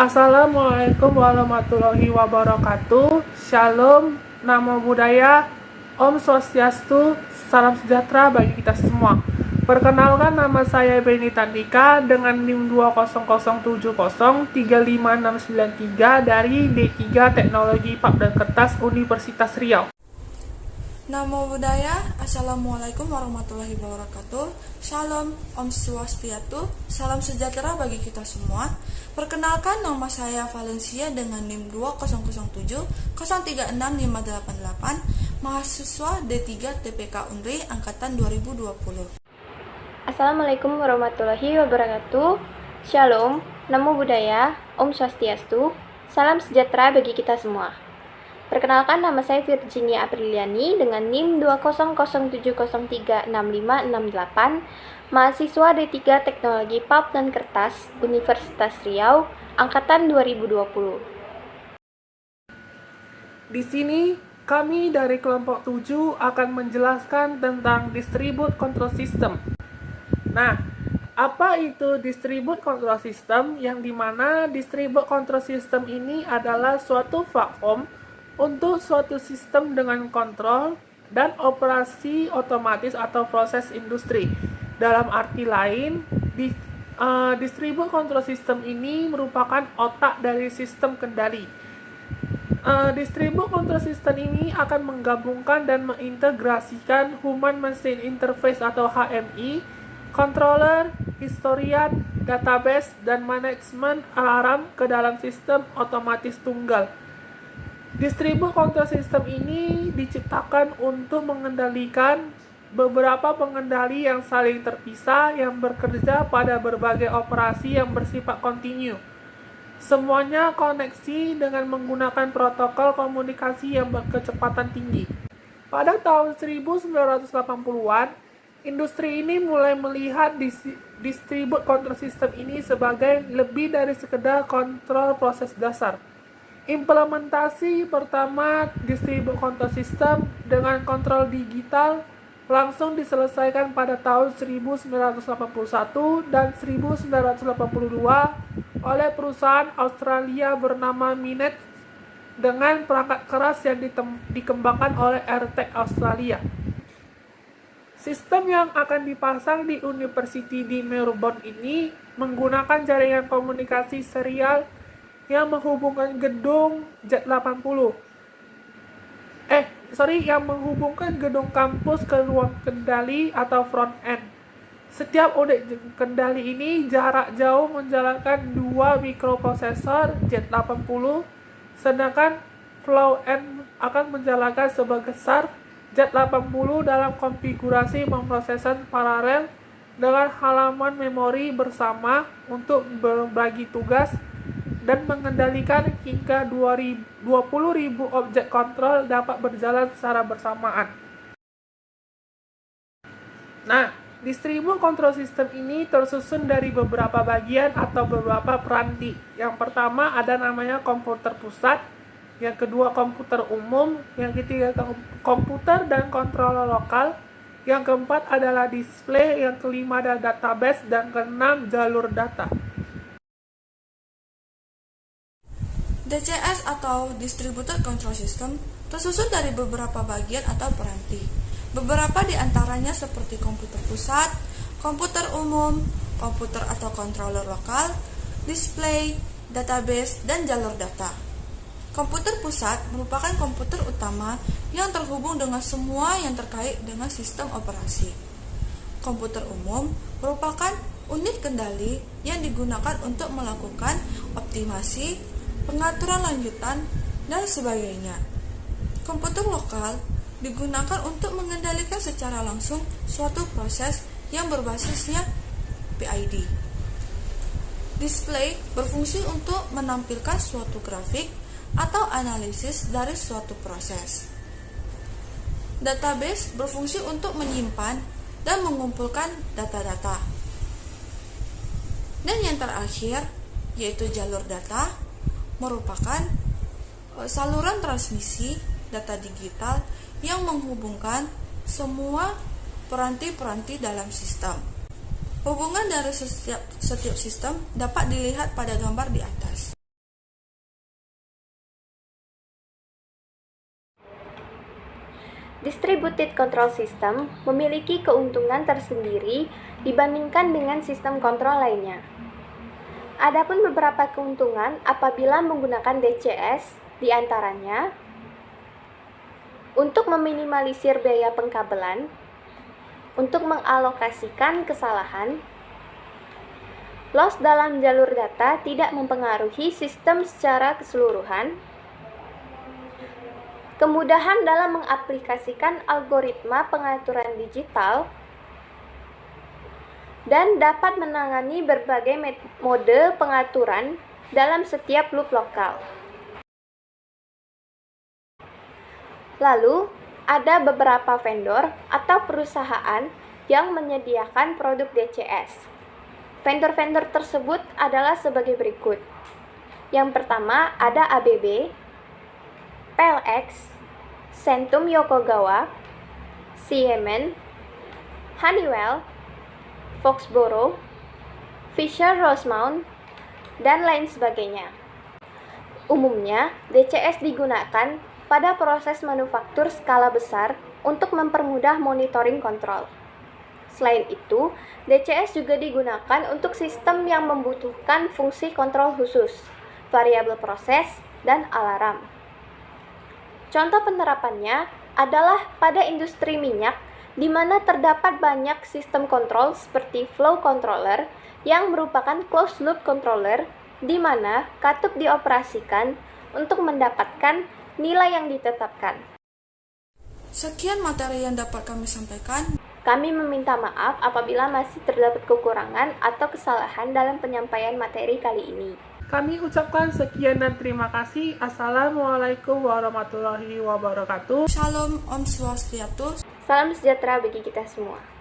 Assalamualaikum warahmatullahi wabarakatuh. Shalom, namo buddhaya, Om Swastiastu, salam sejahtera bagi kita semua. Perkenalkan, nama saya Beni Tandika dengan NIM 200703563 dari D3 Teknologi Pap dan Kertas Universitas Riau. Namo Buddhaya, Assalamualaikum warahmatullahi wabarakatuh. Shalom, Om Swastiastu, salam sejahtera bagi kita semua. Perkenalkan, nama saya Valencia dengan NIM 20070365888, mahasiswa D3 TPK Unri Angkatan 2020. Assalamualaikum warahmatullahi wabarakatuh. Shalom, Namo Buddhaya, Om Swastiastu, salam sejahtera bagi kita semua. Perkenalkan, nama saya Virginia Apriliani dengan NIM 20070365568, mahasiswa D3 Teknologi Pulp dan Kertas Universitas Riau Angkatan 2020. Di sini kami dari kelompok 7 akan menjelaskan tentang Distribute Control System. Nah, apa itu Distribute Control System? Yang dimana Distribute Control System ini adalah suatu platform untuk suatu sistem dengan kontrol dan operasi otomatis atau proses industri. Dalam arti lain, Distribute Control System ini merupakan otak dari sistem kendali. Distribute Control System ini akan menggabungkan dan mengintegrasikan Human Machine Interface atau HMI, controller, historian, database, dan manajemen alarm ke dalam sistem otomatis tunggal. Distribute Control System ini diciptakan untuk mengendalikan beberapa pengendali yang saling terpisah yang bekerja pada berbagai operasi yang bersifat kontinu. Semuanya koneksi dengan menggunakan protokol komunikasi yang berkecepatan tinggi. Pada tahun 1980-an, industri ini mulai melihat Distribute Control System ini sebagai lebih dari sekedar kontrol proses dasar. Implementasi pertama Distribute Control System dengan kontrol digital langsung diselesaikan pada tahun 1981 dan 1982 oleh perusahaan Australia bernama Minet dengan perangkat keras yang dikembangkan oleh AirTag Australia. Sistem yang akan dipasang di University di Melbourne ini menggunakan jaringan komunikasi serial yang menghubungkan gedung Z80. Yang menghubungkan gedung kampus ke ruang kendali atau front end. Setiap unit kendali ini jarak jauh menjalankan 2 mikroprosesor Z80, sedangkan flow end akan menjalankan sebesar Z80 dalam konfigurasi pemrosesan paralel dengan halaman memori bersama untuk berbagi tugas dan mengendalikan hingga 20.000 objek kontrol dapat berjalan secara bersamaan. Nah, Distribute Control System ini tersusun dari beberapa bagian atau beberapa peranti. Yang pertama ada namanya komputer pusat, yang kedua komputer umum, yang ketiga komputer dan controller lokal, yang keempat adalah display, yang kelima ada database, dan keenam jalur data. DCS atau Distributed Control System tersusun dari beberapa bagian atau peranti. Beberapa di antaranya seperti komputer pusat, komputer umum, komputer atau controller lokal, display, database, dan jalur data. Komputer pusat merupakan komputer utama yang terhubung dengan semua yang terkait dengan sistem operasi. Komputer umum merupakan unit kendali yang digunakan untuk melakukan optimasi, pengaturan lanjutan, dan sebagainya. Komputer lokal digunakan untuk mengendalikan secara langsung suatu proses yang berbasisnya PID. Display berfungsi untuk menampilkan suatu grafik atau analisis dari suatu proses. Database berfungsi untuk menyimpan dan mengumpulkan data-data. Dan yang terakhir, yaitu jalur data, merupakan saluran transmisi data digital yang menghubungkan semua peranti-peranti dalam sistem. Hubungan dari setiap sistem dapat dilihat pada gambar di atas. Distributed Control System memiliki keuntungan tersendiri dibandingkan dengan sistem kontrol lainnya. Adapun beberapa keuntungan apabila menggunakan DCS, diantaranya untuk meminimalisir biaya pengkabelan, untuk mengalokasikan kesalahan, loss dalam jalur data tidak mempengaruhi sistem secara keseluruhan, kemudahan dalam mengaplikasikan algoritma pengaturan digital, dan dapat menangani berbagai mode pengaturan dalam setiap loop lokal. Lalu, ada beberapa vendor atau perusahaan yang menyediakan produk DCS. Vendor-vendor tersebut adalah sebagai berikut. Yang pertama ada ABB, PLX, Centum Yokogawa, Siemens, Honeywell, Foxborough, Fisher Rosemount, dan lain sebagainya. Umumnya, DCS digunakan pada proses manufaktur skala besar untuk mempermudah monitoring kontrol. Selain itu, DCS juga digunakan untuk sistem yang membutuhkan fungsi kontrol khusus, variabel proses, dan alarm. Contoh penerapannya adalah pada industri minyak, di mana terdapat banyak sistem kontrol seperti flow controller yang merupakan closed loop controller di mana katup dioperasikan untuk mendapatkan nilai yang ditetapkan. Sekian materi yang dapat kami sampaikan. Kami meminta maaf apabila masih terdapat kekurangan atau kesalahan dalam penyampaian materi kali ini. Kami ucapkan sekian dan terima kasih. Assalamualaikum warahmatullahi wabarakatuh. Shalom, Om Swastiastu. Salam sejahtera bagi kita semua.